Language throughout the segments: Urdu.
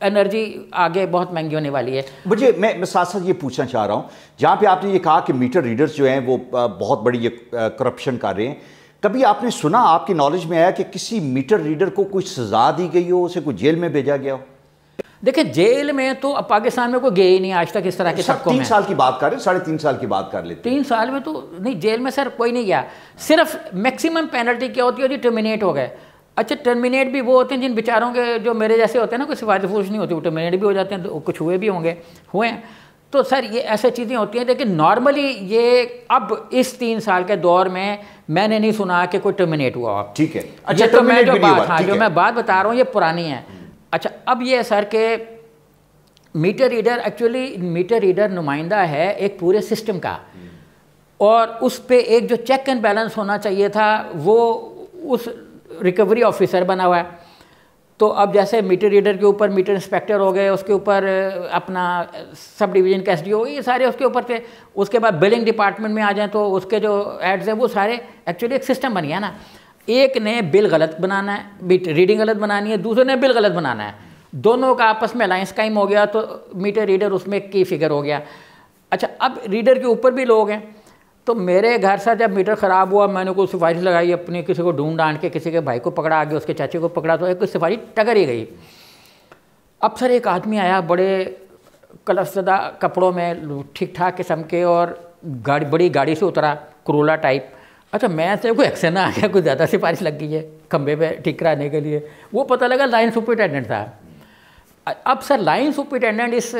انرجی آگے بہت مہنگی ہونے والی ہے. مجھے میں ساتھ ساتھ یہ پوچھنا چاہ رہا ہوں, جہاں پہ آپ نے یہ کہا کہ میٹر ریڈرز جو ہیں وہ بہت بڑی یہ کرپشن کر رہے ہیں, کبھی آپ نے سنا, آپ کی نالج میں آیا کہ کسی میٹر ریڈر کو کوئی سزا دی گئی ہو, اسے کوئی جیل میں بھیجا گیا ہو؟ دیکھیں جیل میں تو پاکستان میں کوئی گئے ہی نہیں آج تک اس طرح کے طبقوں میں. 3 سال کی بات کر رہے ہیں, 3.5 سال کی بات کر لیتے ہیں. 3 سال میں تو نہیں, جیل میں سر کوئی نہیں گیا. صرف میکسیمم پینلٹی کیا ہوتی ہے جی, ٹرمینیٹ ہو گئے. اچھا ٹرمینیٹ بھی وہ ہوتے ہیں جن بیچاروں کے جو میرے جیسے ہوتے ہیں نا, کوئی سفارش فوش نہیں ہوتی, وہ ٹرمینیٹ بھی ہو جاتے ہیں, تو کچھ ہوئے بھی ہوں گے, ہوئے ہیں. تو سر یہ ایسے چیزیں ہوتی ہیں, لیکن نارملی یہ اب اس 3 سال کے دور میں نے نہیں سنا کہ کوئی ٹرمینیٹ ہوا. ٹھیک ہے. اچھا تو میں جو میں بات بتا رہا ہوں یہ پرانی ہے. اچھا اب یہ سر کہ meter reader actually meter reader نمائندہ ہے ایک پورے سسٹم کا, اور اس پہ ایک جو چیک اینڈ بیلنس ہونا چاہیے تھا وہ اس ریکوری آفیسر بنا ہوا ہے. تو اب جیسے میٹر ریڈر کے اوپر میٹر انسپیکٹر ہو گئے, اس کے اوپر اپنا سب ڈویژن کا ایس ڈی او, یہ سارے اس کے اوپر تھے. اس کے بعد بلنگ ڈپارٹمنٹ میں آ جائیں تو اس کے جو ایڈز ہیں وہ سارے ایکچولی ایک سسٹم بن گیا نا. ایک نے بل غلط بنانا ہے, ریڈنگ غلط بنانی ہے, دوسرے نے بل غلط بنانا ہے, دونوں کا آپس میں الائنس قائم ہو گیا تو میٹر ریڈر اس میں کی فگر ہو گیا. اچھا اب ریڈر کے اوپر بھی لوگ ہیں. تو میرے گھر سے جب میٹر خراب ہوا, میں نے کوئی سفارش لگائی اپنی, کسی کو ڈھونڈ ڈانٹ کے, کسی کے بھائی کو پکڑا آگے, اس کے چاچے کو پکڑا, تو ایک کوئی سفارش ٹکر ہی گئی. اب سر ایک آدمی آیا بڑے کلف زدہ کپڑوں میں, ٹھیک ٹھاک قسم کے, اور بڑی گاڑی سے اترا, کرولا ٹائپ. اچھا میں سے کوئی ایکسن آ گیا, کوئی زیادہ سفارش لگ گئی ہے کھمبے پہ ٹھیک کرانے کے لیے. وہ پتہ لگا لائن سپرنٹینڈنٹ تھا. اب سر لائن سپرنٹینڈنٹ اس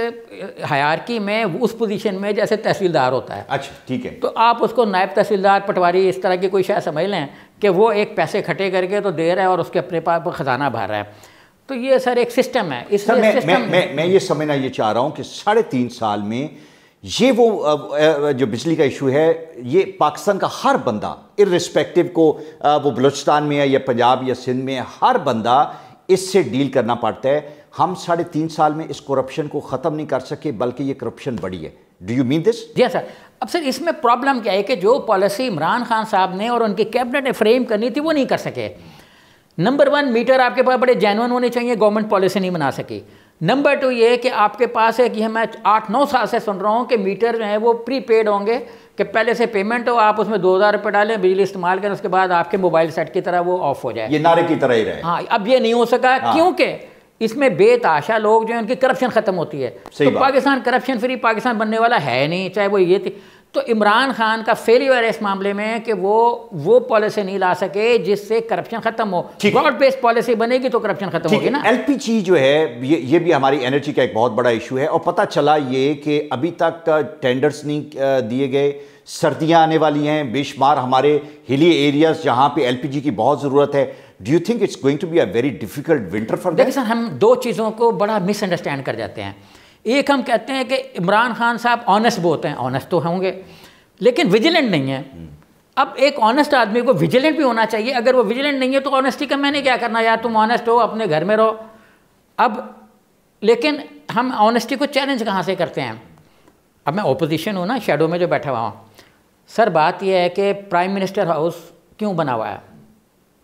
ہیرارکی میں اس پوزیشن میں جیسے تحصیلدار ہوتا ہے. اچھا ٹھیک ہے. تو آپ اس کو نائب تحصیلدار, پٹواری, اس طرح کی کوئی شاید سمجھ لیں کہ وہ ایک پیسے کھٹے کر کے تو دے رہا ہے اور اس کے اپنے پاس خزانہ بھر رہا ہے. تو یہ سر ایک سسٹم ہے. اس میں یہ سمجھنا یہ چاہ رہا ہوں کہ 3.5 سال میں یہ وہ جو بجلی کا ایشو ہے, یہ پاکستان کا ہر بندہ ارسپیکٹو کو وہ بلوچستان میں ہے یا پنجاب یا سندھ میں, ہر بندہ اس سے ڈیل کرنا پڑتا ہے. ہم 3.5 سال میں اس کرپشن کو ختم نہیں کر سکے, بلکہ یہ کرپشن بڑی ہے. ڈو یو مین دس؟ جی سر. اب سر اس میں پرابلم کیا ہے کہ جو پالیسی عمران خان صاحب نے اور ان کی کیبنٹ نے فریم کرنی تھی وہ نہیں کر سکے. نمبر 1, میٹر آپ کے پاس بڑے جینون ہونے چاہیے, گورنمنٹ پالیسی نہیں بنا سکی. نمبر 2 یہ کہ آپ کے پاس ہے کہ میں 8-9 سال سے سن رہا ہوں کہ میٹر جو ہیں وہ پری پیڈ ہوں گے, کہ پہلے سے پیمنٹ ہو, آپ اس میں 2000 روپے ڈالیں, بجلی استعمال کریں, اس کے بعد آپ کے موبائل سیٹ کی طرح وہ آف ہو جائے. یہ نعرے کی طرح ہی رہے. ہاں اب یہ نہیں ہو سکا کیونکہ اس میں بے تحاشا لوگ جو ہیں ان کی کرپشن ختم ہوتی ہے. تو پاکستان کرپشن فری پاکستان بننے والا ہے نہیں, چاہے وہ یہ تھی. تو عمران خان کا فیلیور ہے اس معاملے میں کہ وہ پالیسی نہیں لا سکے جس سے کرپشن ختم ہو. براڈ بیس پالیسی بنے گی تو کرپشن ختم ہوگی نا. ایل پی جی جو ہے یہ بھی ہماری انرجی کا ایک بہت بڑا ایشو ہے, اور پتہ چلا یہ کہ ابھی تک ٹینڈرز نہیں دیے گئے. سردیاں آنے والی ہیں, بے شمار ہمارے ہلی ایریاز جہاں پہ ایل پی جی کی بہت ضرورت ہے. Do you think it's going to be a very difficult winter for them? دیکھیں سر, ہم 2 چیزوں کو بڑا مس انڈرسٹینڈ کر جاتے ہیں. ایک ہم کہتے ہیں کہ عمران خان صاحب آنیسٹ بہت ہیں, آنیسٹ تو ہوں گے لیکن ویجیلنٹ نہیں ہیں. اب ایک آنیسٹ آدمی کو ویجیلنٹ بھی ہونا چاہیے. اگر وہ ویجیلنٹ نہیں ہے تو آنیسٹی کا میں نے کیا کرنا, یار تم آنیسٹ ہو اپنے گھر میں رہو. اب لیکن ہم آنیسٹی کو چیلنج کہاں سے کرتے ہیں. اب میں اپوزیشن ہوں نا, شیڈو میں جو بیٹھا ہوا ہوں. سر بات یہ ہے کہ پرائم منسٹر ہاؤس کیوں بنا ہوا ہے.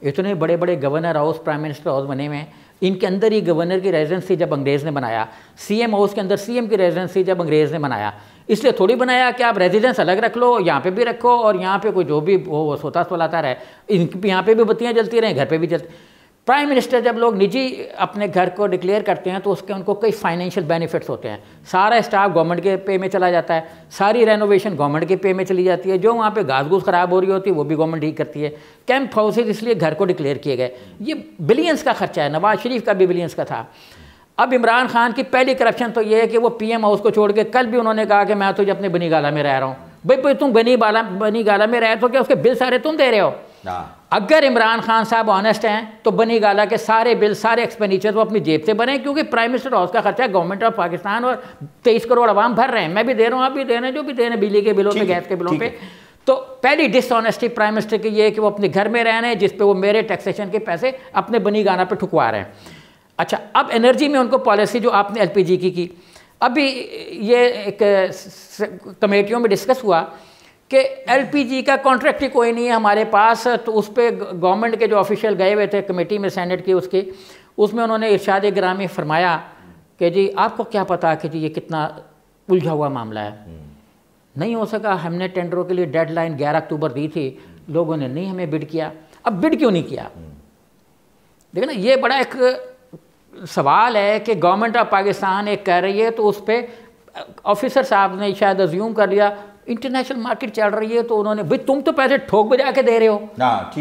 اتنے بڑے بڑے governor house, prime minister house بنے ہوئے ہیں, ان کے اندر ہی گورنر کی ریزیڈنسی جب انگریز نے بنایا, سی ایم ہاؤس کے اندر سی ایم کی ریزیڈنسی جب انگریز نے بنایا, اس لیے تھوڑی بنایا کہ آپ ریزیڈنس الگ رکھ لو, یہاں پہ بھی رکھو, اور یہاں پہ کوئی جو بھی وہ سوتا سولاتا رہے, یہاں پہ بھی بتیاں جلتی رہیں, گھر پہ بھی جلتی. پرائم منسٹر جب لوگ نجی اپنے گھر کو ڈکلیئر کرتے ہیں تو اس کے ان کو کئی فائنینشیل بینیفٹس ہوتے ہیں. سارا اسٹاف گورنمنٹ کے پے میں چلا جاتا ہے, ساری رینوویشن گورنمنٹ کے پے میں چلی جاتی ہے, جو وہاں پہ گھاس گھوس خراب ہو رہی ہوتی ہے وہ بھی گورنمنٹ ٹھیک کرتی ہے. کیمپ ہاؤسز اس لیے گھر کو ڈکلیئر کیے گئے. یہ بلینس کا خرچہ ہے, نواز شریف کا بھی بلینس کا تھا. اب عمران خان کی پہلی کرپشن تو یہ ہے کہ وہ پی ایم ہاؤس کو چھوڑ کے, کل بھی انہوں نے کہا کہ میں تو اپنے بنی گالا میں رہ رہا ہوں. بھائی تم بنی گالا میں رہے تو کیا اس کے بل سارے تم دے رہے ہو؟ اگر عمران خان صاحب آنیسٹ ہیں تو بنی گالا کے سارے بل, سارے ایکسپینڈیچر وہ اپنی جیب سے بنے, کیونکہ پرائم منسٹر ہاؤس کا خرچہ گورنمنٹ آف پاکستان اور 23 کروڑ عوام بھر رہے ہیں. میں بھی دے رہا ہوں, آپ بھی دے رہے ہیں, جو بھی دے رہے ہیں بجلی کے بلوں پہ, گیس کے بلوں پہ. تو پہلی ڈس آنیسٹی پرائم منسٹر کی یہ ہے کہ وہ اپنے گھر میں رہ رہے ہیں جس پہ وہ میرے ٹیکسیشن کے پیسے اپنے بنی گانا پہ ٹھکوا رہے ہیں. اچھا اب انرجی میں ان کو پالیسی جو آپ نے ایل پی جی کی ابھی یہ ایک کمیٹیوں میں ڈسکس ہوا کہ ایل پی جی کا کانٹریکٹ ہی کوئی نہیں ہے ہمارے پاس. تو اس پہ گورنمنٹ کے جو آفیشیل گئے ہوئے تھے کمیٹی میں, سینٹ کی اس میں انہوں نے ارشاد گرامی فرمایا کہ جی آپ کو کیا پتا کہ جی یہ کتنا الجھا ہوا معاملہ ہے. نہیں ہو سکا. ہم نے ٹینڈروں کے لیے ڈیڈ لائن 11 اکتوبر دی تھی, لوگوں نے نہیں ہمیں بڈ کیا. اب بڈ کیوں نہیں کیا؟ دیکھیں نا, یہ بڑا ایک سوال ہے کہ گورنمنٹ آف پاکستان ایک کہہ رہی ہے تو اس پہ آفیسر صاحب نے شاید ازیوم کر لیا انٹرنیشنل مارکیٹ چل رہی ہے تو انہوں نے, بھئی تم تو پیسے ٹھوک بجا کے دے رہے ہو.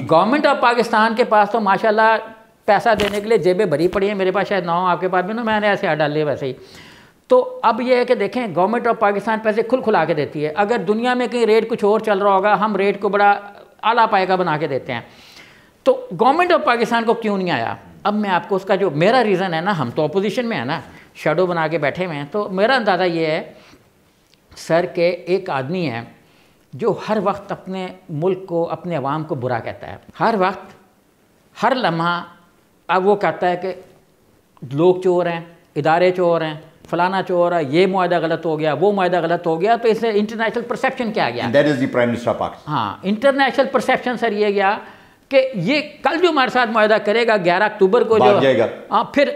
گورنمنٹ آف پاکستان کے پاس تو ماشاءاللہ پیسہ دینے کے لیے جیبیں بھری پڑی ہیں. میرے پاس شاید 9, آپ کے پاس بھی نا, میں نے ایسے ڈال لیے ویسے ہی. تو اب یہ ہے کہ دیکھیں گورنمنٹ آف پاکستان پیسے کھلا کے دیتی ہے. اگر دنیا میں کہیں ریٹ کچھ اور چل رہا ہوگا, ہم ریٹ کو بڑا اعلیٰ پائے کا بنا کے دیتے ہیں. تو گورنمنٹ آف پاکستان کو کیوں نہیں آیا؟ اب میں آپ کو اس کا جو میرا ریزن ہے نا, ہم تو اپوزیشن میں ہیں نا, شیڈو بنا کے بیٹھے ہوئے ہیں, تو میرا اندازہ یہ ہے سر کہ ایک آدمی ہے جو ہر وقت اپنے ملک کو, اپنے عوام کو برا کہتا ہے. ہر وقت, ہر لمحہ اب وہ کہتا ہے کہ لوگ چور ہیں, ادارے چور ہیں, فلانا چور ہے, یہ معاہدہ غلط ہو گیا, وہ معاہدہ غلط ہو گیا. تو اس سے انٹرنیشنل پرسیپشن کیا گیا؟ That is the prime minister of Pakistan. ہاں, انٹرنیشنل پرسیپشن سر یہ گیا کہ یہ کل جو ہمارے ساتھ معاہدہ کرے گا 11 اکتوبر کو جو جائے گا, پھر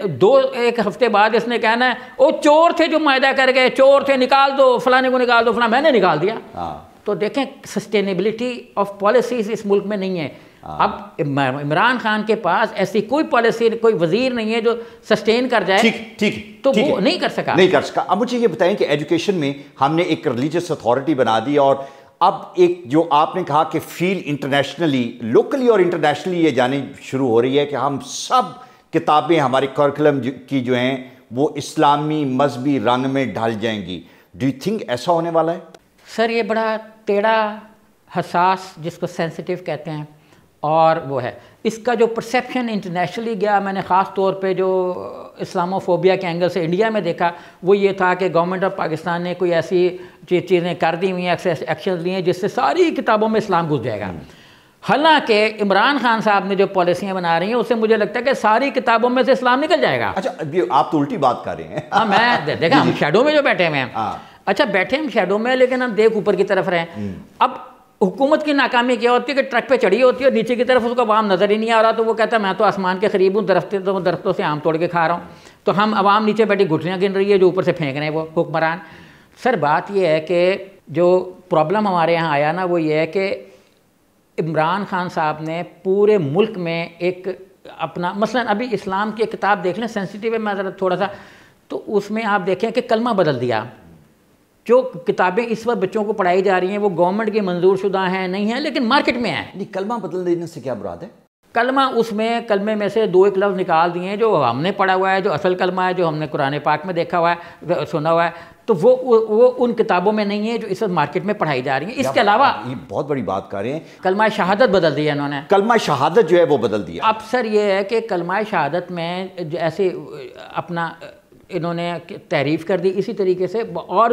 1 ہفتے بعد اس نے کہنا ہے وہ چور تھے جو معاہدہ کر گئے, چور تھے, نکال دو فلانے کو, نکال دو فلاں, میں نے نکال دیا. تو دیکھیں سسٹینیبلٹی آف پالیسیز اس ملک میں نہیں ہے. اب عمران خان کے پاس ایسی کوئی پالیسی, کوئی وزیر نہیں ہے جو سسٹین کر جائے. ٹھیک, تو وہ نہیں کر سکا. اب مجھے یہ بتائیں کہ ایجوکیشن میں ہم نے ایک ریلیجس اتھارٹی بنا دی, اور اب ایک جو آپ نے کہا کہ فیل انٹرنیشنلی, لوکلی اور انٹرنیشنلی یہ جانی شروع ہو رہی ہے کہ ہم سب کتابیں ہماری کریکولم کی جو ہیں وہ اسلامی مذہبی رنگ میں ڈھل جائیں گی. ڈو یو تھنک ایسا ہونے والا ہے؟ سر یہ بڑا ٹیڑھا, حساس, جس کو سینسٹیو کہتے ہیں, اور وہ ہے اس کا جو پرسیپشن انٹرنیشنلی گیا. میں نے خاص طور پہ جو اسلاموفوبیا کے اینگل سے انڈیا میں دیکھا وہ یہ تھا کہ گورنمنٹ آف پاکستان نے کوئی ایسی چیزیں کر دی ہوئی ہیں, ایکشن لیے جس سے ساری کتابوں میں اسلام گھس جائے گا. حالانکہ عمران خان صاحب نے جو پالیسیاں بنا رہی ہیں اس سے مجھے لگتا ہے کہ ساری کتابوں میں سے اسلام نکل جائے گا. اچھا, آپ تو الٹی بات کر رہے ہیں. ہاں, میں دیکھا ہم شیڈو میں جو بیٹھے ہوئے ہیں, اچھا بیٹھے ہم شیڈو میں, لیکن ہم دیکھ اوپر کی طرف رہے. اب حکومت کی ناکامی کیا ہوتی ہے کہ ٹرک پہ چڑھی ہوتی ہے اور نیچے کی طرف اس کو عوام نظر ہی نہیں آ رہا, تو وہ کہتا ہے میں تو آسمان کے قریب ہوں, درختوں سے آم توڑ کے کھا رہا ہوں. تو ہم عوام نیچے بیٹھی گھٹنیاں گن رہی ہے جو اوپر سے پھینک رہے ہیں وہ حکمران. سر بات یہ ہے کہ جو پرابلم ہمارے یہاں آیا نا وہ یہ ہے کہ عمران خان صاحب نے پورے ملک میں ایک اپنا, مثلا ابھی اسلام کی کتاب دیکھ لیں, سینسٹیو ہے, میں ذرا تھوڑا سا, تو اس میں آپ دیکھیں کہ کلمہ بدل دیا. جو کتابیں اس وقت بچوں کو پڑھائی جا رہی ہیں وہ گورنمنٹ کی منظور شدہ ہیں نہیں ہیں, لیکن مارکیٹ میں ہیں. کلمہ بدل دینے سے کیا مراد ہے؟ کلمہ, اس میں کلمے میں سے 2 لفظ نکال دیے ہیں جو ہم نے پڑھا ہوا ہے, جو اصل کلمہ ہے, جو ہم نے قرآن پاک میں دیکھا ہوا ہے, سنا ہوا ہے, تو وہ ان کتابوں میں نہیں ہے جو اس وقت مارکیٹ میں پڑھائی جا رہی ہیں. اس کے علاوہ یہ بہت بڑی بات کر رہے ہیں, کلمہ شہادت بدل دیا انہوں نے. کلمہ شہادت جو ہے وہ بدل دیا. اب سر یہ ہے کہ کلمہ شہادت میں ایسے اپنا انہوں نے تعریف کر دی, اسی طریقے سے اور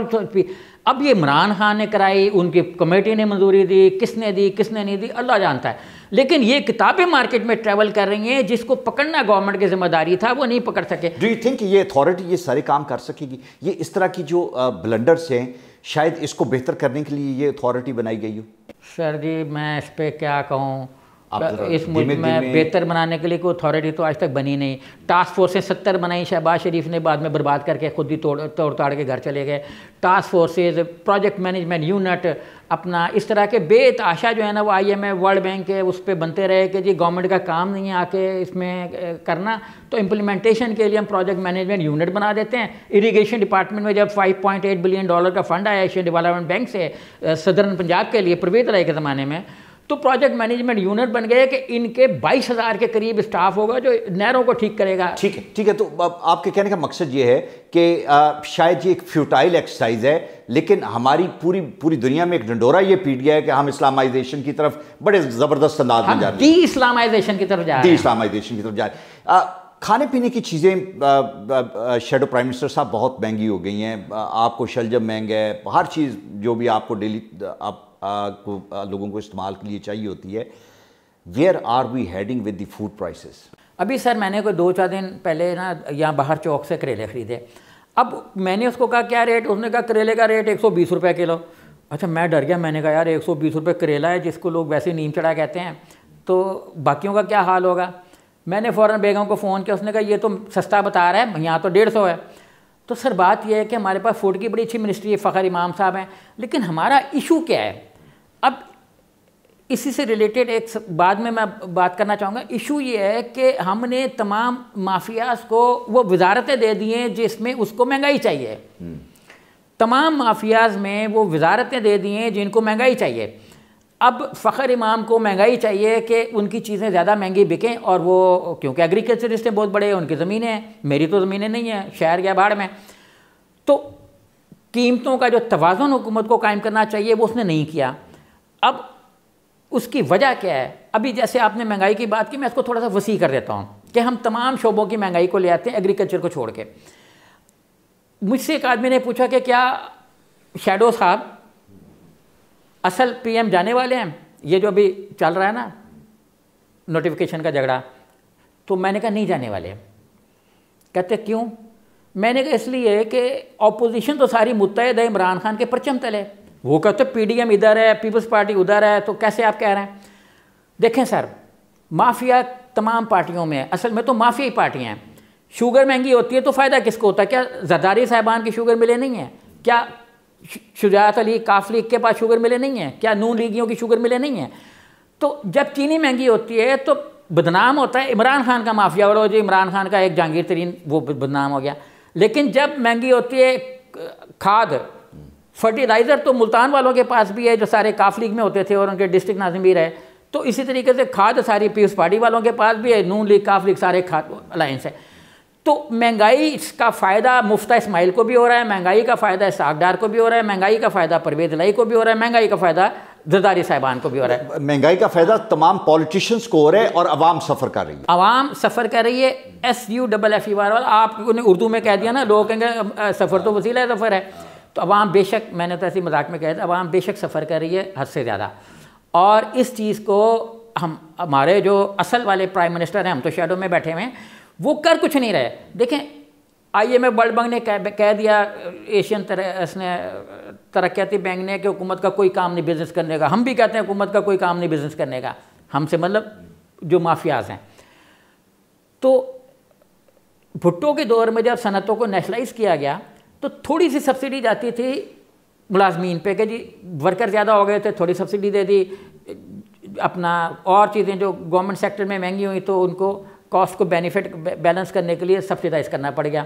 اب یہ عمران خان نے کرائی, ان کی کمیٹی نے منظوری دی, کس نے دی کس نے نہیں دی اللہ جانتا ہے, لیکن یہ کتابیں مارکیٹ میں ٹریول کر رہی ہیں جس کو پکڑنا گورنمنٹ کی ذمہ داری تھا وہ نہیں پکڑ سکے. ڈو یو تھنک یہ اتھارٹی یہ سارے کام کر سکے گی؟ یہ اس طرح کی جو بلنڈرز ہیں شاید اس کو بہتر کرنے کے لیے یہ اتھارٹی بنائی گئی ہو؟ سر جی میں اس پہ کیا کہوں, اس ملک میں بہتر بنانے کے لیے کوئی اتھارٹی تو آج تک بنی نہیں. ٹاسک فورسیں 70 بنائی, شہباز شریف نے بعد میں برباد کر کے خود ہی توڑ تاڑ کے گھر چلے گئے. Task forces, project management unit, اپنا اس طرح کے بے تحاشا جو ہے نا وہ IMF ورلڈ بینک کے اس پہ بنتے رہے کہ جی گورنمنٹ کا کام نہیں آ کے اس میں کرنا, تو امپلیمنٹیشن کے لیے ہم پروجیکٹ مینجمنٹ یونٹ بنا دیتے ہیں. اریگیشن ڈپارٹمنٹ میں جب $5.8 بلین کا فنڈ آیا ایشین ڈیولپمنٹ بینک سے صدرن پنجاب کے لیے پرویز رائی کے زمانے میں, تو پروجیکٹ مینجمنٹ یونٹ بن گئے کہ ان کے 22,000 کے قریب اسٹاف ہوگا جو نہروں کو ٹھیک کرے گا. ٹھیک ہے. تو آپ کے کہنے کا مقصد یہ ہے کہ شاید یہ ایک فیوٹائل ایکسرسائز ہے, لیکن ہماری پوری دنیا میں ایک ڈنڈورا یہ پیٹ گیا ہے کہ ہم اسلامائزیشن کی طرف بڑے زبردست انداز میں جا رہے ہیں, ڈی اسلامائزیشن کی طرف جا رہے ہیں. کھانے پینے کی چیزیں شیڈو پرائم منسٹر صاحب بہت مہنگی ہو گئی ہیں, آپ کو شلجم مہنگا ہے, ہر چیز جو بھی آپ کو ڈیلی لوگوں کو استعمال کے لیے چاہیے ہوتی ہے. Where are we heading with the food prices? ابھی سر میں نے کوئی 2-4 دن پہلے نا یہاں باہر چوک سے کریلے خریدے. اب میں نے اس کو کہا کیا ریٹ, اس نے کہا کریلے کا ریٹ 120 روپے کلو. اچھا میں ڈر گیا, میں نے کہا یار 120 روپے کریلا ہے جس کو لوگ ویسے نیم چڑھا کہتے ہیں, تو باقیوں کا کیا حال ہوگا. میں نے فوراً بیگم کو فون کیا, اس نے کہا یہ تو سستا بتا رہا ہے, یہاں تو 150 ہے. تو سر بات یہ ہے کہ ہمارے پاس فوڈ کی بڑی اچھی منسٹری ہے, فخر امام صاحب ہیں, لیکن ہمارا ایشو کیا ہے؟ اب اسی سے ریلیٹڈ ایک بعد میں بات کرنا چاہوں گا. ایشو یہ ہے کہ ہم نے تمام مافیاز کو وہ وزارتیں دے دی ہیں جس میں اس کو مہنگائی چاہیے. تمام مافیاز میں وہ وزارتیں دے دی ہیں جن کو مہنگائی چاہیے. اب فخر امام کو مہنگائی چاہیے کہ ان کی چیزیں زیادہ مہنگی بکیں, اور وہ کیونکہ ایگریکلچرسٹ ہیں بہت بڑے, ان کی زمینیں ہیں, میری تو زمینیں نہیں ہیں, شہر یا باڑ میں. تو قیمتوں کا جو توازن حکومت کو قائم کرنا چاہیے وہ اس نے نہیں کیا. اب اس کی وجہ کیا ہے؟ ابھی جیسے آپ نے مہنگائی کی بات کی, میں اس کو تھوڑا سا وسیع کر دیتا ہوں کہ ہم تمام شعبوں کی مہنگائی کو لے آتے ہیں ایگریکلچر کو چھوڑ کے. مجھ سے ایک آدمی نے پوچھا کہ کیا شیڈو صاحب اصل پی ایم جانے والے ہیں؟ یہ جو ابھی چل رہا ہے نا نوٹیفیکیشن کا جھگڑا. تو میں نے کہا نہیں جانے والے. کہتے کیوں؟ میں نے کہا اس لیے کہ اپوزیشن تو ساری متحد ہے عمران خان کے پرچم تلے. وہ کہتے پی ڈی ایم ادھر ہے, پیپلز پارٹی ادھر ہے, تو کیسے آپ کہہ رہے ہیں؟ دیکھیں سر, مافیا تمام پارٹیوں میں ہے, اصل میں تو مافیائی پارٹیاں ہیں. شوگر مہنگی ہوتی ہے تو فائدہ کس کو ہوتا ہے؟ کیا زرداری صاحبان کی شوگر ملے نہیں ہیں؟ کیا شجاعت علی کاف لیگ کے پاس شوگر ملے نہیں ہیں؟ کیا نون لیگیوں کی شوگر ملے نہیں ہیں؟ تو جب چینی مہنگی ہوتی ہے تو بدنام ہوتا ہے عمران خان کا مافیا, اور جو عمران خان کا ایک جہانگیر ترین وہ بدنام ہو گیا. لیکن جب مہنگی ہوتی ہے کھاد فرٹیلائزر تو ملتان والوں کے پاس بھی ہے جو سارے کاف لیگ میں ہوتے تھے اور ان کے ڈسٹرکٹ ناظم بھی رہے. تو اسی طریقے سے کھاد ساری پیپلز پارٹی والوں کے پاس بھی ہے, نون لیگ کاف لیگ سارے کھاد الائنس ہے. تو مہنگائی کا فائدہ مفتہ اسماعیل کو بھی ہو رہا ہے, مہنگائی کا فائدہ اسحاق ڈار کو بھی ہو رہا ہے, مہنگائی کا فائدہ پرویز الہی کو بھی ہو رہا ہے, مہنگائی کا فائدہ زرداری صاحبان کو بھی ہو رہا ہے. مہنگائی کا فائدہ تمام پولیٹیشینز کو ہو رہا ہے اور عوام سفر کر رہی ہے. عوام سفر کر رہی ہے. SUFFER والا آپ نے اردو میں کہہ دیا نا, لوگ کہیں گے سفر تو وسیلہ سفر ہے. تو عوام بے شک, میں نے تو ایسی مذاق میں کہا تھا, عوام بے شک سفر کر رہی ہے حد سے زیادہ. اور اس چیز کو ہمارے جو اصل والے پرائم منسٹر ہیں, ہم تو شیڈو میں بیٹھے ہوئے ہیں, وہ کر کچھ نہیں رہے. دیکھیں IMF ورلڈ بینک نے کہہ دیا, ایشین ترقیاتی بینک نے, کہ حکومت کا کوئی کام نہیں بزنس کرنے کا. ہم بھی کہتے ہیں حکومت کا کوئی کام نہیں بزنس کرنے کا, ہم سے مطلب جو مافیاز ہیں. تو بھٹو کے دور میں جب صنعتوں کو نیشنلائز کیا گیا تو تھوڑی سی سبسڈی جاتی تھی ملازمین پہ کہ جی ورکر زیادہ ہو گئے تھے, تھوڑی سبسڈی دے دی. اپنا اور چیزیں جو گورنمنٹ سیکٹر میں مہنگی ہوئی تو ان کو کاسٹ کو بینیفٹ بیلنس کرنے کے لیے سبسیڈائز کرنا پڑ گیا.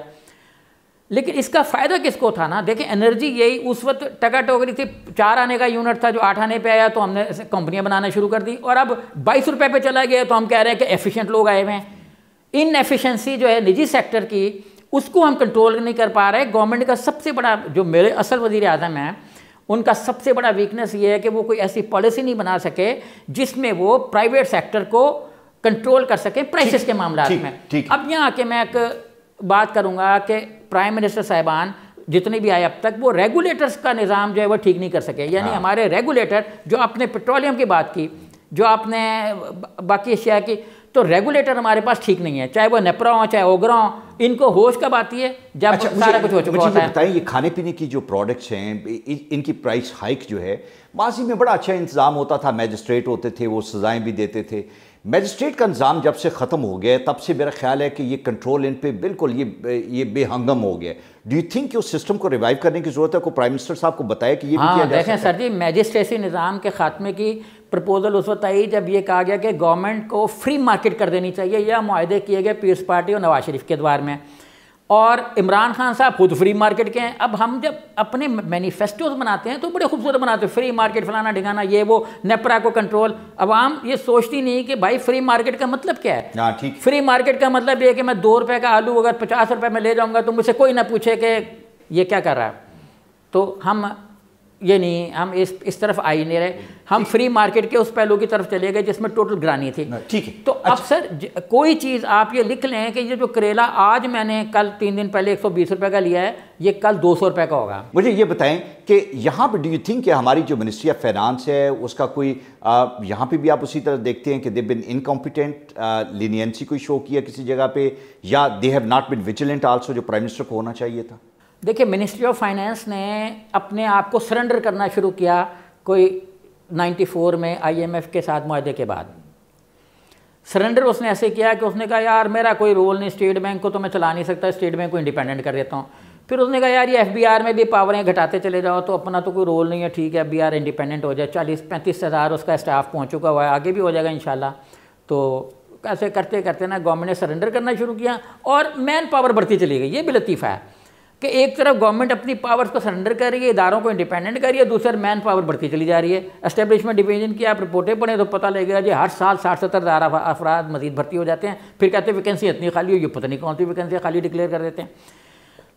لیکن اس کا فائدہ کس کو تھا نا؟ دیکھیں انرجی یہی اس وقت ٹکٹ ہو گئی تھی, 4 آنے کا یونٹ تھا جو 8 آنے پہ آیا, تو ہم نے کمپنیاں بنانا شروع کر دی, اور اب 22 روپے پہ چلا گیا. تو ہم کہہ رہے ہیں کہ ایفیشینٹ لوگ آئے ہوئے ہیں. ان ایفیشنسی جو ہے نجی سیکٹر کی, اس کو ہم کنٹرول نہیں کر پا رہے. گورنمنٹ کا سب سے بڑا, جو میرے اصل وزیر اعظم ہیں, ان کا سب سے بڑا ویکنس یہ ہے کہ وہ کوئی ایسی پالیسی نہیں بنا سکے جس میں وہ پرائیویٹ سیکٹر کو کنٹرول کر سکیں پرائسز کے معاملات میں. اب یہاں کے میں ایک بات کروں گا کہ پرائم منسٹر صاحبان جتنے بھی آئے اب تک, وہ ریگولیٹرز کا نظام جو ہے وہ ٹھیک نہیں کر سکے. یعنی ہمارے ریگولیٹر جو آپ نے پیٹرولیم کی بات کی, جو آپ نے باقی اشیاء کی, تو ریگولیٹر ہمارے پاس ٹھیک نہیں ہے, چاہے وہ نیپرا ہوں چاہے اوگرا ہوں. ان کو ہوش کب آتی ہے؟ جب سارا کچھ ہو چکا ہوتا ہے. بتائیں, یہ کھانے پینے کی جو پروڈکٹس ہیں ان کی پرائس ہائیک جو ہے, ماضی میں بڑا اچھا انتظام ہوتا تھا, میجسٹریٹ ہوتے تھے, وہ سزائیں بھی دیتے تھے. میجسٹریٹ کا نظام جب سے ختم ہو گیا تب سے میرا خیال ہے کہ یہ کنٹرول ان پہ بالکل یہ بے ہنگم ہو گیا. ڈو یو تھنک کہ اس سسٹم کو ریوائیو کرنے کی ضرورت ہے؟ کو پرائم منسٹر صاحب کو بتایا کہ یہ بھی کیا جا سکتا ہے؟ دیکھیں سر جی, میجسٹریسی نظام کے خاتمے کی پرپوزل اس وقت آئی جب یہ کہا گیا کہ گورنمنٹ کو فری مارکیٹ کر دینی چاہیے, یا معاہدے کیے گئے پیپلز پارٹی اور نواز شریف کے دوار میں, اور عمران خان صاحب خود فری مارکیٹ کے ہیں. اب ہم جب اپنے مینیفیسٹوز بناتے ہیں تو بڑے خوبصورت بناتے ہیں, فری مارکیٹ فلانا ڈھگانا یہ وہ, نیپرا کو کنٹرول. عوام یہ سوچتی نہیں کہ بھائی فری مارکیٹ کا مطلب کیا ہے. فری مارکیٹ کا مطلب یہ ہے کہ میں 2 روپے کا آلو اگر 50 روپے میں لے جاؤں گا تو مجھ سے کوئی نہ پوچھے کہ یہ کیا کر رہا ہے. تو ہم یہ نہیں, ہم اس طرف آ ہی نہیں رہے. ہم فری مارکیٹ کے اس پہلو کی طرف چلے گئے جس میں ٹوٹل گرانی تھی. ٹھیک ہے. تو اب سر کوئی چیز آپ یہ لکھ لیں کہ یہ جو کریلا آج میں نے کل 3 دن پہلے 120 روپے کا لیا ہے, یہ کل 200 روپے کا ہوگا. مجھے یہ بتائیں کہ یہاں پہ ڈو یو تھنک کہ ہماری جو منسٹری آف فائنانس ہے اس کا کوئی یہاں پہ بھی آپ اسی طرح دیکھتے ہیں کہ دے بن انکمپیٹنٹ, لینینسی کوئی شو کیا کسی جگہ پہ, یا they have not been vigilant also جو پرائم منسٹر کو ہونا چاہیے تھا؟ دیکھیں منسٹری آف فائنانس نے اپنے آپ کو سرنڈر کرنا شروع کیا کوئی 94 میں IMF کے ساتھ معاہدے کے بعد. سرنڈر اس نے ایسے کیا کہ اس نے کہا یار میرا کوئی رول نہیں, اسٹیٹ بینک کو تو میں چلا نہیں سکتا, اسٹیٹ بینک کو انڈیپینڈنٹ کر دیتا ہوں. پھر اس نے کہا یار یہ ایف بی آر میں بھی پاوریں گھٹاتے چلے جاؤ تو اپنا تو کوئی رول نہیں ہے, ٹھیک ہے ایف بی آر انڈیپینڈنٹ ہو جائے, 40-35 ہزار اس کا اسٹاف پہنچ چکا ہوا ہے, آگے بھی ہو جائے گا انشاءاللہ. تو ایسے کرتے کرتے نا گورنمنٹ نے سرنڈر کرنا شروع کیا اور مین پاور بڑھتی چلی گئی. یہ بھی لطیفہ ہے کہ ایک طرف گورنمنٹ اپنی پاورز کو سرنڈر کر رہی ہے, اداروں کو انڈیپینڈنٹ کر رہی ہے, دوسری مین پاور بڑھتی چلی جا رہی ہے. اسٹیبلشمنٹ ڈویژن کی آپ رپورٹیں پڑھیں تو پتہ لگے گا جی ہر سال 60-70 ہزار افراد مزید بھرتی ہو جاتے ہیں. پھر کہتے ہیں ویکینسی اتنی خالی ہوئی, یہ پتہ نہیں کون سی ویکینسی خالی ڈکلیئر کر دیتے ہیں.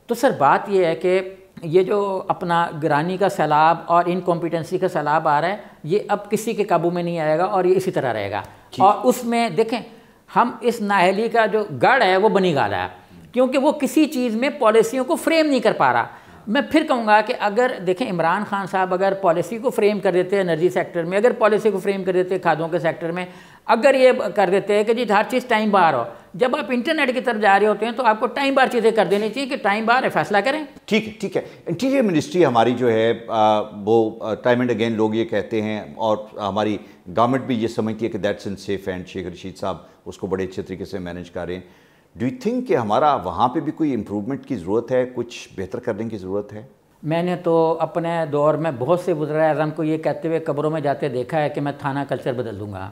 تو سر بات یہ ہے کہ یہ جو اپنا گرانی کا سیلاب اور انکمپیٹنسی کا سیلاب آ رہا ہے, یہ اب کسی کے قابو میں نہیں آئے گا اور یہ اسی طرح رہے گا. اور اس میں دیکھیں ہم اس نااہلی کا جو گڑھ ہے وہ بنی گالا ہے, کیونکہ وہ کسی چیز میں پالیسیوں کو فریم نہیں کر پا رہا. میں پھر کہوں گا کہ اگر دیکھیں عمران خان صاحب اگر پالیسی کو فریم کر دیتے ہیں انرجی سیکٹر میں, اگر پالیسی کو فریم کر دیتے ہیں کھادوں کے سیکٹر میں, اگر یہ کر دیتے ہیں کہ جی ہر چیز ٹائم بار ہو, جب آپ انٹرنیٹ کی طرف جا رہے ہوتے ہیں تو آپ کو ٹائم بار چیزیں کر دینی چاہیے کہ ٹائم بار ہے, فیصلہ کریں. ٹھیک ہے ٹھیک ہے. انٹیریئر منسٹری ہماری جو ہے وہ ٹائم اینڈ اگین لوگ یہ کہتے ہیں اور ہماری گورنمنٹ بھی یہ سمجھتی ہے کہ that's in safe hand. Sheikh Rashid صاحب اس کو بڑے اچھے طریقے سے مینیج کر رہے ہیں. ڈو یو تھنک کہ ہمارا وہاں پہ بھی کوئی امپروومنٹ کی ضرورت ہے, کچھ بہتر کرنے کی ضرورت ہے؟ میں نے تو اپنے دور میں بہت سے وزراء اعظم کو یہ کہتے ہوئے قبروں میں جاتے دیکھا ہے کہ میں تھانہ کلچر بدل دوں گا.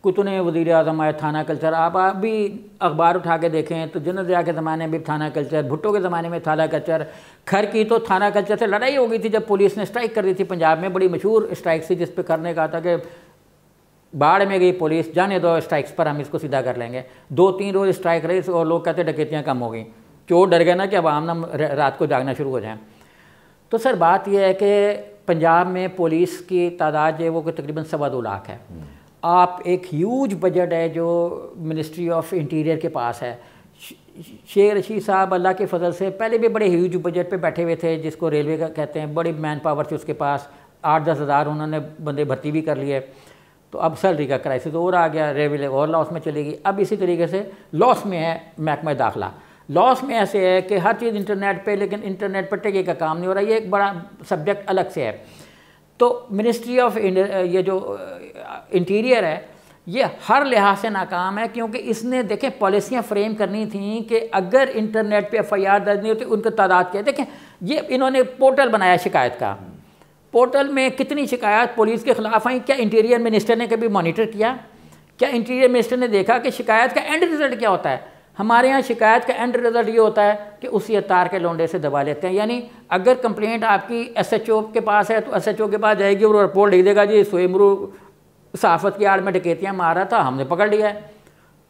کتنے وزیر اعظم آئے تھانہ کلچر, آپ بھی اخبار اٹھا کے دیکھیں تو جنرل ضیاء کے زمانے میں تھانہ کلچر, بھٹو کے زمانے میں تھانہ کلچر. کھر کی تو تھانہ کلچر سے لڑائی ہو گئی تھی جب پولیس نے اسٹرائک کر دی تھی پنجاب میں, بڑی مشہور اسٹرائک تھی جس پہ کرنے کا تھا کہ باڑ میں گئی پولیس, جانے دو اسٹرائکس پر ہم اس کو سیدھا کر لیں گے. 2-3 روز اسٹرائک رہی اور لوگ کہتے ڈکیتیاں کم ہو گئیں, چور ڈر گئے نا کہ عوام نہ رات کو جاگنا شروع ہو جائیں. تو سر بات یہ ہے کہ پنجاب میں پولیس کی تعداد جو ہے وہ تقریباً 2.25 لاکھ ہے. آپ ایک ہیوج بجٹ ہے جو منسٹری آف انٹیریئر کے پاس ہے. شیخ رشید صاحب اللہ کے فضل سے پہلے بھی بڑے ہیوج بجٹ پہ بیٹھے ہوئے تھے, جس کو ریلوے کا کہتے ہیں, بڑی مین پاور تھی اس کے پاس, 8-10 ہزار انہوں نے بندے بھرتی بھی کر لیے. تو اب سیلری کا کرائسس اور آ گیا, ریلوے اور لاس میں چلے گی. اب اسی طریقے سے لاس میں ہے محکمہ داخلہ. لاس میں ایسے ہے کہ ہر چیز انٹرنیٹ پہ, لیکن انٹرنیٹ پر ٹکے کا کام نہیں ہو رہا. یہ ایک بڑا سبجیکٹ الگ سے ہے. تو منسٹری آف یہ جو انٹیریئر ہے یہ ہر لحاظ سے ناکام ہے, کیونکہ اس نے دیکھیں پالیسیاں فریم کرنی تھیں کہ اگر انٹرنیٹ پہ ایف آئی آر درج نہیں ہوتی ان کی تعداد کیا ہے. دیکھیں یہ انہوں نے پورٹل بنایا شکایت کا, پورٹل میں کتنی شکایات پولیس کے خلاف آئیں, کیا انٹیریئر منسٹر نے کبھی مانیٹر کیا؟ کیا انٹیریئر منسٹر نے دیکھا کہ شکایت کا اینڈ رزلٹ کیا ہوتا ہے؟ ہمارے ہاں شکایت کا اینڈ رزلٹ یہ ہوتا ہے کہ اسی اتار کے لونڈے سے دبا لیتے ہیں. یعنی اگر کمپلینٹ آپ کی ایس ایچ او کے پاس ہے تو ایس ایچ او کے پاس جائے گی, وہ رپورٹ لکھ دے گا جی سوئے مرو صحافت کی آڑ میں ڈکیتیاں مار رہا تھا, ہم نے پکڑ لیا ہے.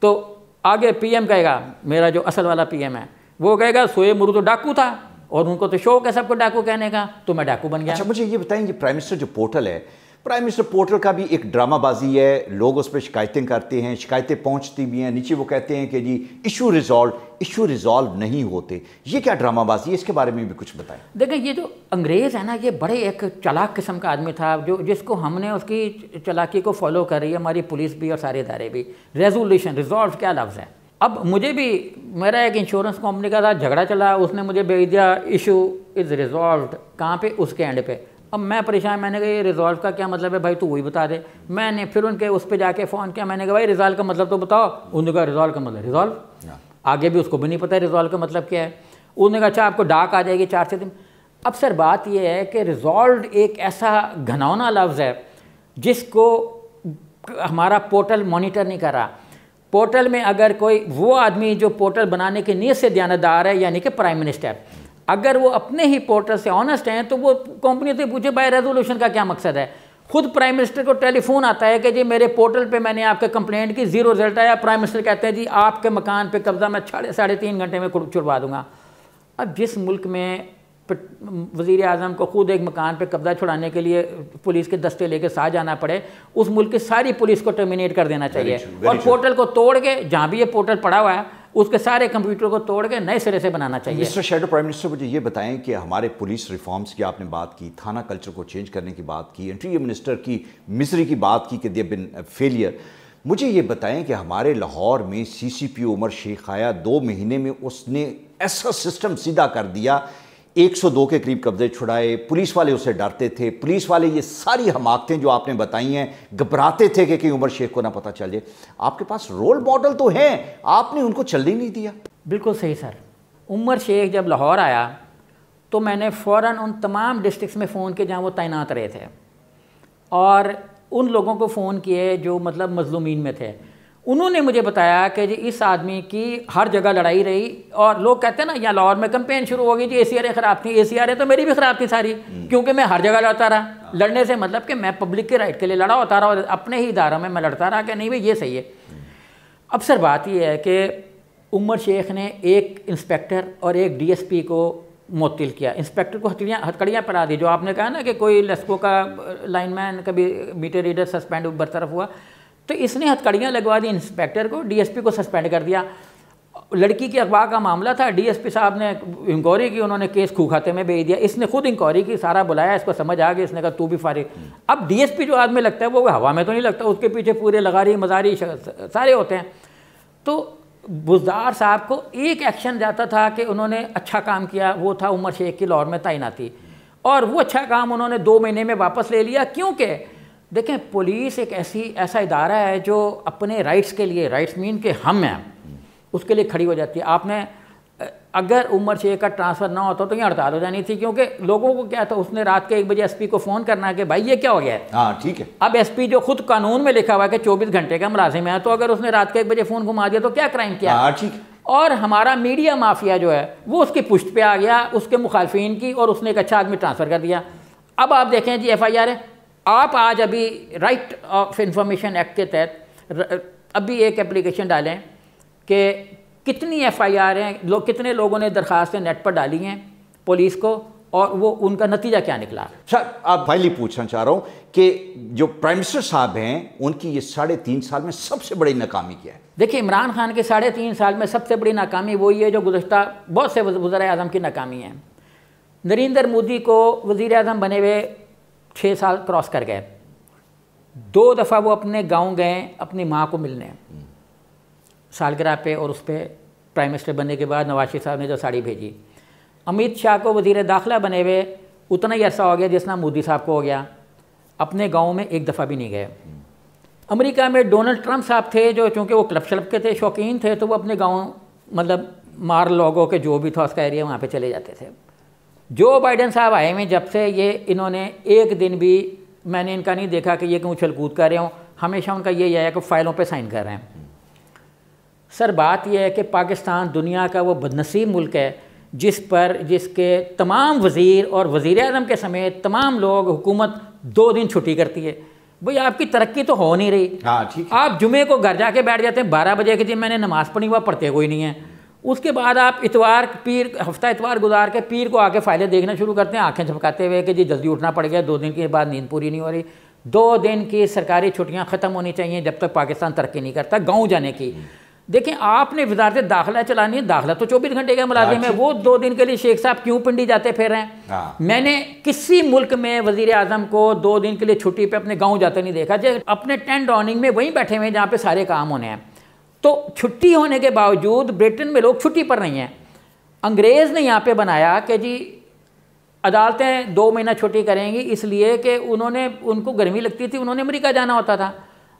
تو آگے پی ایم کہے گا, میرا جو اصل والا پی ایم ہے وہ کہے گا سوئے مرو تو ڈاکو تھا, اور ان کو تو شوق ہے سب کو ڈاکو کہنے کا, تو میں ڈاکو بن گیا. اچھا مجھے یہ بتائیں, یہ پرائم منسٹر جو پورٹل ہے, پرائم منسٹر پورٹل کا بھی ایک ڈرامہ بازی ہے. لوگ اس پہ شکایتیں کرتے ہیں, شکایتیں پہنچتی بھی ہیں, نیچے وہ کہتے ہیں کہ جی ایشو ریزالو نہیں ہوتے. یہ کیا ڈرامہ بازی ہے, اس کے بارے میں بھی کچھ بتائیں. دیکھیں یہ جو انگریز ہے نا, یہ بڑے ایک چالاک قسم کا آدمی تھا, جس کو ہم نے اس کی چالاکی کو فالو کر رہی ہے ہماری پولیس بھی اور سارے ادارے بھی. ریزولوشن, ریزالو کیا لفظ ہے. اب مجھے بھی میرا ایک انشورنس کمپنی کا ساتھ جھگڑا چلا, اس نے مجھے بھیج دیا ایشو از ریزالوڈ, کہاں پہ, اس کے اینڈ پہ. اب میں پریشان, میں نے کہا یہ ریزالو کا کیا مطلب ہے بھائی, تو وہی بتا دے. میں نے پھر ان کے اس پہ جا کے فون کیا, میں نے کہا بھائی ریزالو کا مطلب تو بتاؤ. انہوں نے کہا ریزالو کا مطلب ریزالو, آگے بھی اس کو بھی نہیں پتا ریزالو کا مطلب کیا ہے. انہوں نے کہا اچھا آپ کو ڈاک آ جائے گی 4 دن. اب سر بات یہ ہے کہ ریزالوڈ ایک ایسا گھنونا لفظ ہے جس کو ہمارا پورٹل مانیٹر نہیں کر رہا. پورٹل میں اگر کوئی وہ آدمی جو پورٹل بنانے کی نیت سے دیانتدار ہے, یعنی کہ پرائم منسٹر, اگر وہ اپنے ہی پورٹل سے آنسٹ ہیں تو وہ کمپنی سے پوچھے بھائی ریزولوشن کا کیا مقصد ہے. خود پرائم منسٹر کو ٹیلی فون آتا ہے کہ جی میرے پورٹل پہ میں نے آپ کے کمپلینٹ کی, 0 رزلٹ آیا. پرائم منسٹر کہتے ہیں جی آپ کے مکان پہ قبضہ میں 3.5 گھنٹے میں چھڑوا دوں گا. اب جس ملک میں وزیر اعظم کو خود ایک مکان پہ قبضہ چھڑانے کے لیے پولیس کے دستے لے کے ساتھ جانا پڑے, اس ملک کی ساری پولیس کو ٹرمینیٹ کر دینا چاہیے. اور پورٹل کو توڑ کے, جہاں بھی یہ پورٹل پڑا ہوا ہے اس کے سارے کمپیوٹر کو توڑ کے نئے سرے سے بنانا چاہیے. مسٹر شیڈو پرائم منسٹر, مجھے یہ بتائیں کہ ہمارے پولیس ریفارمز کی آپ نے بات کی, تھانہ کلچر کو چینج کرنے کی بات کی, انٹیریئر منسٹر کی مزری کی بات کی کہ دے بن فیلئر. مجھے یہ بتائیں کہ ہمارے لاہور میں سی سی پی او عمر شیخ آیا, 2 مہینے میں اس نے ایسا سسٹم سیدھا کر دیا, 102 کے قریب قبضے چھڑائے. پولیس والے اسے ڈرتے تھے, پولیس والے یہ ساری حماقتیں جو آپ نے بتائی ہیں گھبراتے تھے کہ کہیں عمر شیخ کو نہ پتہ چل جائے. آپ کے پاس رول ماڈل تو ہیں, آپ نے ان کو چلنے نہیں دیا. بالکل صحیح سر. عمر شیخ جب لاہور آیا تو میں نے فوراً ان تمام ڈسٹرکس میں فون کیے جہاں وہ تعینات رہے تھے، اور ان لوگوں کو فون کیے جو مطلب مظلومین میں تھے. انہوں نے مجھے بتایا کہ جی اس آدمی کی ہر جگہ لڑائی رہی، اور لوگ کہتے ہیں نا یہاں لاہور میں کمپین شروع ہو گئی جی ACRA خراب تھیں. ACRA تو میری بھی خراب تھی ساری، کیونکہ میں ہر جگہ لڑتا رہا. لڑنے سے مطلب کہ میں پبلک کے رائٹ کے لیے لڑا ہوتا رہا، اور اپنے ہی اداروں میں لڑتا رہا کہ نہیں بھائی یہ صحیح ہے. اب سر بات یہ ہے کہ عمر شیخ نے ایک انسپیکٹر اور ایک DSP کو معطل کیا. انسپیکٹر کو ہتھکڑیاں پڑھا دی. جو آپ نے کہا نا کہ کوئی لیسکو کا لائن مین کبھی میٹر ریڈر سسپینڈ برطرف ہوا، تو اس نے ہتھکڑیاں لگوا دی انسپیکٹر کو، DSP کو سسپینڈ کر دیا. لڑکی کی اغوا کا معاملہ تھا، DSP صاحب نے انکوائری کی، انہوں نے کیس کھو کھاتے میں بھیج دیا. اس نے خود انکوائری کی، سارا بلایا، اس کو سمجھ آ گئی، اس نے کہا تو بھی فارغ. اب DSP جو آدمی لگتا ہے وہ ہوا میں تو نہیں لگتا، اس کے پیچھے پورے لغاری مزاری سارے ہوتے ہیں. تو بزدار صاحب کو ایک ایکشن جاتا تھا کہ انہوں نے اچھا کام کیا، وہ تھا عمر شیخ کی لاہور میں تعیناتی، اور وہ اچھا کام انہوں نے 2 مہینے میں واپس لے لیا. کیونکہ دیکھیں پولیس ایک ایسا ادارہ ہے جو اپنے رائٹس کے لیے، رائٹس مین کہ ہم ہیں، اس کے لیے کھڑی ہو جاتی ہے. آپ نے اگر عمر شیخ کا ٹرانسفر نہ ہوتا تو یہ ہڑتال ہو جانی تھی، کیونکہ لوگوں کو کیا تھا، اس نے رات کے 1 بجے SP کو فون کرنا کہ بھائی یہ کیا ہو گیا ہے. ہاں ٹھیک ہے. اب SP جو خود قانون میں لکھا ہوا ہے کہ 24 گھنٹے کا ملازم ہے، تو اگر اس نے رات کے 1 بجے فون گھما دیا تو کیا کرائم کیا. ہاں ٹھیک ہے. اور ہمارا میڈیا مافیا جو ہے وہ اس کی پشت پہ آ گیا، اس کے مخالفین کی، اور اس نے ایک اچھا آدمی ٹرانسفر کر دیا. اب آپ دیکھیں جی FIR ہے. آپ آج ابھی رائٹ آف انفارمیشن ایکٹ کے تحت ابھی ایک اپلیکیشن ڈالیں کہ کتنی FIR ہیں، کتنے لوگوں نے درخواستیں نیٹ پر ڈالی ہیں پولیس کو، اور وہ ان کا نتیجہ کیا نکلا. سر آپ فائنلی پوچھنا چاہ رہا ہوں کہ جو پرائم منسٹر صاحب ہیں ان کی یہ 3.5 سال میں سب سے بڑی ناکامی کیا ہے؟ دیکھیں عمران خان کے 3.5 سال میں سب سے بڑی ناکامی وہی ہے جو گزشتہ بہت سے وزراء اعظم کی ناکامی ہے. نریندر مودی کو وزیر اعظم بنے ہوئے 6 سال کراس کر گئے. 2 دفعہ وہ اپنے گاؤں گئے اپنی ماں کو ملنے سالگرہ پہ، اور اس پہ پرائم منسٹر بننے کے بعد نواز شریف صاحب نے جو ساڑی بھیجی. امیت شاہ کو وزیر داخلہ بنے ہوئے اتنا ہی عرصہ ہو گیا جتنا مودی صاحب کو ہو گیا، اپنے گاؤں میں ایک دفعہ بھی نہیں گئے. امریکہ میں ڈونلڈ ٹرمپ صاحب تھے جو چونکہ وہ کلب شلب کے تھے، شوقین تھے، تو وہ اپنے گاؤں مطلب مار لوگوں کے جو بھی تھا اس کا ایریا وہاں پہ چلے جاتے تھے. جو بائیڈن صاحب آئے ہوئے جب سے یہ انہوں نے ایک دن بھی میں نے ان کا نہیں دیکھا کہ یہ کیوں اچھل کود کر رہے ہوں. ہمیشہ ان کا یہ ہے کہ فائلوں پہ سائن کر رہے ہیں. سر بات یہ ہے کہ پاکستان دنیا کا وہ بدنصیب ملک ہے جس کے تمام وزیر اور وزیر اعظم کے سمیت تمام لوگ، حکومت 2 دن چھٹی کرتی ہے. بھئی آپ کی ترقی تو ہو نہیں رہی. آپ جمعے کو گھر جا کے بیٹھ جاتے ہیں 12 بجے کے دن میں نے نماز پڑھی ہوا، پڑھتے کوئی نہیں ہے. اس کے بعد آپ ہفتہ اتوار گزار کے پیر کو آ کے فائلیں دیکھنا شروع کرتے ہیں آنکھیں جھپکاتے ہوئے کہ جی جلدی اٹھنا پڑ گیا، 2 دن کے بعد نیند پوری نہیں ہو رہی. 2 دن کی سرکاری چھٹیاں ختم ہونی چاہیے جب تک پاکستان ترقی نہیں کرتا. گاؤں جانے کی دیکھیں آپ نے وزارت داخلہ چلانی ہے، داخلہ تو 24 گھنٹے کا ملازم ہے، وہ 2 دن کے لیے شیخ صاحب کیوں پنڈی جاتے پھر رہے ہیں. میں نے کسی ملک میں وزیر اعظم کو 2 دن کے لیے چھٹی پہ اپنے گاؤں جاتے نہیں دیکھا. اپنے 10 ڈاؤننگ میں وہیں بیٹھے ہوئے جہاں پہ سارے کام ہونے ہیں. تو چھٹی ہونے کے باوجود برٹن میں لوگ چھٹی پر نہیں ہیں. انگریز نے یہاں پہ بنایا کہ جی عدالتیں 2 مہینہ چھٹی کریں گی، اس لیے کہ ان کو گرمی لگتی تھی، انہوں نے امریکہ جانا ہوتا تھا.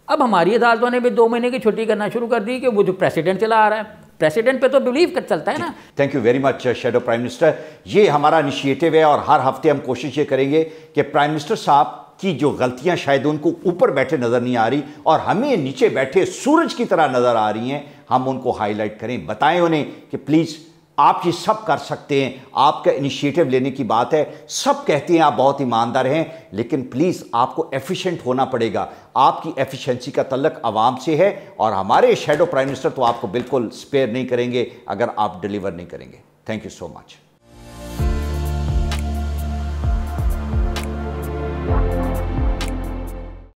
اب ہماری عدالتوں نے بھی 2 مہینے کی چھٹی کرنا شروع کر دی کہ وہ جو پریسیڈنٹ چلا آ رہا ہے، پریسیڈنٹ پہ تو بلیو کر چلتا ہے نا. Thank you very much shadow prime minister. یہ ہمارا انیشیٹو ہے اور ہر ہفتے ہم کوشش یہ کریں گے کہ پرائم منسٹر صاحب کی جو غلطیاں شاید ان کو اوپر بیٹھے نظر نہیں آ رہی اور ہمیں نیچے بیٹھے سورج کی طرح نظر آ رہی ہیں، ہم ان کو ہائی لائٹ کریں، بتائیں انہیں کہ پلیز آپ یہ سب کر سکتے ہیں. آپ کا انیشیٹو لینے کی بات ہے. سب کہتے ہیں آپ بہت ایماندار ہیں، لیکن پلیز آپ کو ایفیشینٹ ہونا پڑے گا. آپ کی ایفیشنسی کا تعلق عوام سے ہے اور ہمارے شیڈو پرائم منسٹر تو آپ کو بالکل سپیئر نہیں کریں گے اگر آپ ڈیلیور نہیں کریں گے. Thank you so much.